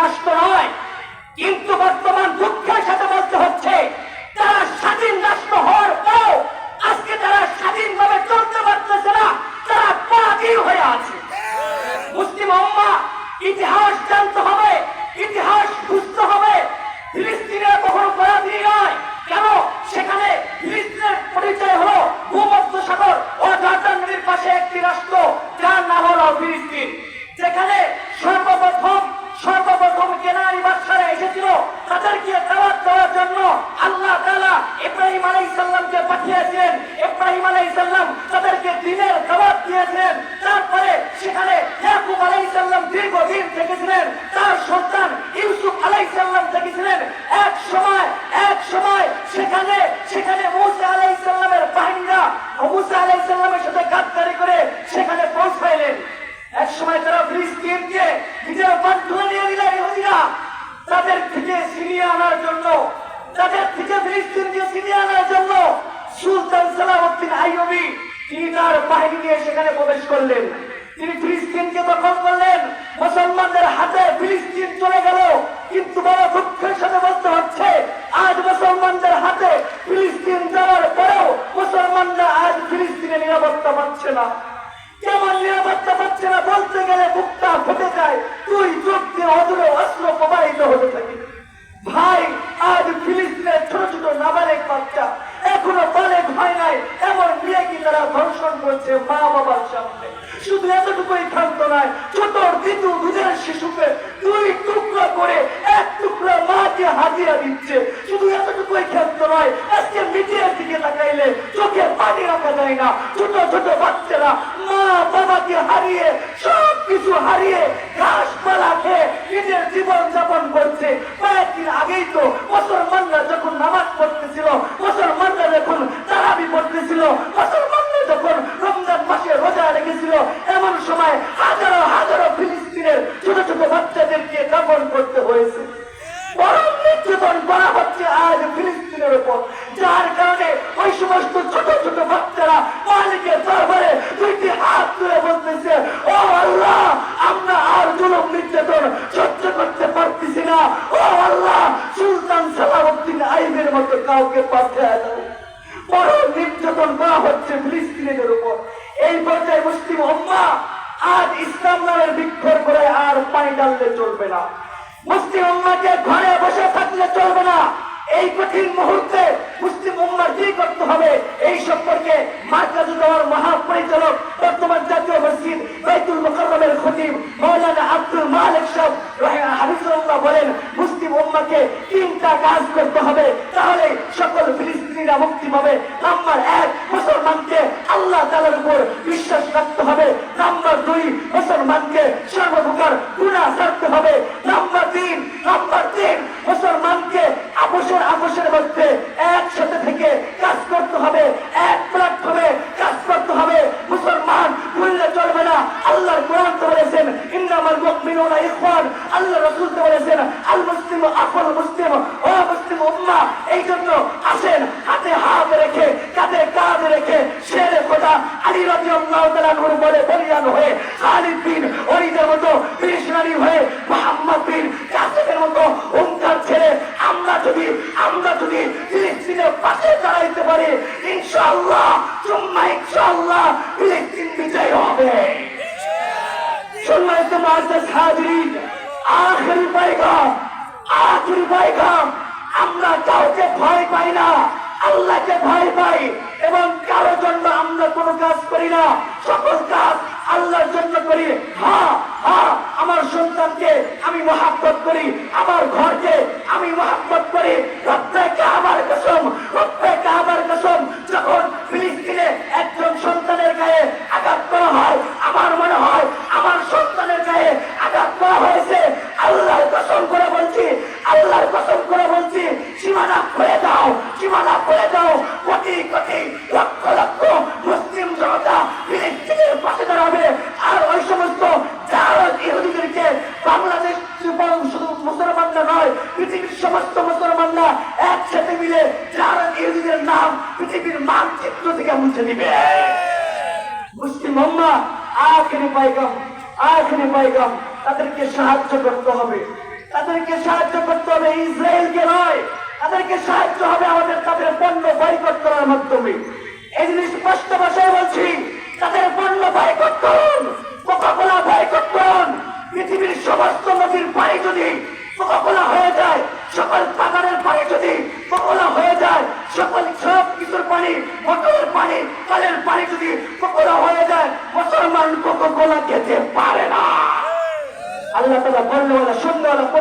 রাষ্ট্র নয়, কিন্তু বর্তমান দুঃখের সাথে বলতে হচ্ছে তারা স্বাধীন রাষ্ট্র হওয়ার পর আজকে তারা স্বাধীনভাবে চলতে পারতেছে না, তারা পরাধীন হয়ে আছে। মুসলিম উম্মাহ ইতিহাস জানতে হবে, ইতিহাস বুঝতে হবে। ফিলিস্তিনের কখনো পরাধীন নয়। কেন? সেখানে ফিলিস্তিনের পরিচয় হলো ভূমধ্য সাগর ও জর্ডান নদীর পাশে একটি রাষ্ট্র, যার নাম হলো ফিলিস্তিন, যেখানে সর্বপ্রথম কেনানি বাদশারা এসেছিল তাদেরকে দাওয়াত দেওয়ার জন্য আল্লাহ তাআলা ইব্রাহিম আলাইহিস সালামকে পাঠিয়েছিলেন। ইব্রাহিম আলাইহিস সালাম তাদেরকে দ্বীনের দাওয়াত দিয়েছিলেন। তারপরে সেখানে ইয়াকুব আলাইহিস সালাম দীর্ঘদিন থেকেছিলেন, তার সন্তান ইউসুফ আলাইহিস সালাম থেকেছিলেন। এক সময় সেখানে মুসা আলাইহিস সালামের বাহিনীরা মুসা আলাইহিস সালামের সাথে গাদ্দারি করে সেখানে পৌঁছাইলেন। এক সময় তারা ফিলিস্তিনকে নিজের বান্ধব নিয়ে নিলেন ইহুদিরা, তাদের থেকে ছিনিয়ে আনার জন্য সুলতান সালাউদ্দিন আইয়ুবী তিনি তার বাহিনী নিয়ে সেখানে প্রবেশ করলেন। তিনি ফিলিস্তিনকে দখল করলেন, মুসলমানদের হাতে ফিলিস্তিন চলে গেল। কিন্তু বড় দুঃখের সাথে বলতে হচ্ছে আজ মুসলমানদের হাতে ফিলিস্তিন যাওয়ার পরেও মুসলমানরা আজ ফিলিস্তিনের নিরাপত্তা পাচ্ছে না। কেমন নিরাপত্তা পাচ্ছে না বলতে গেলে বুকটা ফেটে যায়, দুই চোখ দিয়ে অদূরে অস্ত্র প্রবাহিত হতে থাকে। ভাই, আজ ফিলিস্তিনের ছোট ছোট নাবালেগ বাচ্চা, এখনো বালেগ হয় নাই এমন মেয়েকে তারা ধর্ষণ করছে মা বাবার সামনে। শুধু এতটুকুই ক্ষান্ত নয়, ছোট ঋতু দুধের শিশুকে দুই টুকরা করে এক টুকরা মাকে হাজিরা দিচ্ছে। শুধু এতটুকুই ক্ষান্ত নয়, আজকে মিডিয়ার দিকে তাকাইলে চোখে পানি রাখা যায় না। ছোট ছোট বাচ্চারা মা বাবাকে হারিয়ে সবকিছু হারিয়ে ঘাসপালা খেয়ে নিজের জীবন যাপন করছে। কয়েকদিন আগেই তো মুসলমানরা যখন নামাজ পড়তেছিল, মুসলমানরা যখন তারাবি পড়তেছিল, মুসলমানরা যখন রমজান মাসে রোজা রেখেছিল, এমন সময় হাজারো হাজারো ফিলিস্তিনের ছোট ছোট বাচ্চাদেরকে দাফন করতে হয়েছে। বরং নির্যাতন করা হচ্ছে আজ ফিলিস্তিনের উপর, যার কারণে ওই সমস্ত ছোট ছোট বাচ্চারা মালিকের দরবারে দুইটি হাত তুলে বলতেছে, ও আল্লাহ, আমরা আর জুলুম নির্যাতন সহ্য করতে পারতেছি না। ও আল্লাহ, সুলতান সালাউদ্দিন আইয়ুবের মতো কাউকে পাঠিয়ে দাও। বড় নির্যাতন করা হচ্ছে ফিলিস্তিনের উপর। এই পর্যায়ে মুসলিম উম্মাহ আজ ইসলাম নামের বৃক্ষর করে আর পানি ডাললে চলবে না। মুসলিম উম্মাহকে ঘরে বসে থাকলে চলবে না। এই কঠিন মুহূর্তে মুসলিম উম্মাহর কি করতে হবে এই সম্পর্কে মার্কাজুল দাওয়ার মহাপরিচালক বর্তমান জাতীয় মসজিদ বাইতুল মুকাররমের খতিব মাওলানা আব্দুল মালিক সাহেব হাফিজাহুল্লাহ বলেন, মুসলিম উম্মাহকে তিনটা কাজ করতে হবে, তাহলে সকল ফিলিস্তিনিরা মুক্তি পাবে। নাম্বার 1, মুসলমানকে আল্লাহ তাআলার উপর বিশ্বাস রাখতে হবে। নাম্বার 2, মুসলমানকে সর্বপ্রকার গুনাহ ছাড়তে হবে। নাম্বার 3, মুসলমানকে আপোষের মধ্যে একসাথে থেকে কাজ করতে হবে, এক প্ল্যাটফর্মে কাজ করতে হবে। মুসলমান ভুললে চলবে না। আল্লাহর কোরআন তো বলেছেন, ইন্নামাল মুমিনুনা ইখওয়ান। আল্লাহ রাসূল তো বলেছেন, আল মুসলিমু আখুল মুসলিম। ও মুসলিম উম্মাহ, এই জন্য আসেন হাতে হাত রেখে কাঁধে কাঁধ রেখে শেরে খোদা আলী রাদিয়াল্লাহু তাআলা আনহুর বলে বলিয়ান হয়ে, খালিদ বিন ওয়ালিদের মতো মিশনারি হয়ে, মুহাম্মদ বিন কাসিমের মতো হুঙ্কার ছেড়ে আমরা যদি ফিলিস্তিনের পাশে দাঁড়াইতে পারি, ইনশাআল্লাহ সুম্মা ইনশাআল্লাহ ফিলিস্তিন বিজয় হবে। সম্মানিত মুআজ্জাজ হাজিরিন, আখেরি পয়গাম, আমরা কাউকে ভয় পাই না, আল্লাহকে ভয় পাই এবং কারোর জন্য আমরা কোনো কাজ করি না, সকল কাজ আল্লাহর জন্য করি। হ্যাঁ, আমার সন্তানকে আমি মহব্বত করি, আমার ঘরকে আমি মহব্বত করি। রব্বে কাবার কসম, যখন ফিলিস্তিনে একজন সন্তানের গায়ে আঘাত করা হয়, আমার মনে হয় আমার সন্তানের গায়ে আঘাত করা হয়েছে। আল্লাহর কসম করে বলছি, সীমানা খুলে দাও। কোটি লক্ষ লক্ষ মুসলিম জনতা ফিলিস্তিনের পাশে দাঁড়াবে। আর ওই সমস্ত জারজ ইহুদিদেরকে বাংলাদেশ শুধু মুসলমানরা নয়, পৃথিবীর সমস্ত মুসলমানরা একসাথে মিলে জারজ ইহুদিদের নাম পৃথিবীর মানচিত্র থেকে মুছে দিবে। মুসলিম উম্মাহ আখেরি পয়গাম, তাদেরকে সাহায্য করতে হবে। তাদেরকে সাহায্য করতে হবে ইসরায়েলকে নয়, তাদেরকে সাহায্য হবে আমাদের তাদের পণ্য বয়কট করার মাধ্যমে। এই জিনিস স্পষ্ট ভাষায় বলছি, তাদের পণ্য বয়কট করুন, কোকা-কোলা বয়কট করুন। পৃথিবীর সমস্ত নদীর পানি যদি কোকা-কোলা হয়ে যায়, সকল বাগানের পানি যদি কোকা-কোলা হয়ে যায়, সব কিছুর পানি, মোটরের পানি, কলের পানি যদি কোকা-কোলা হয়ে যায়, মুসলমান কোকা-কোলা খেতে পারে না। আল্লাহ তাআলা বললে সুন্দর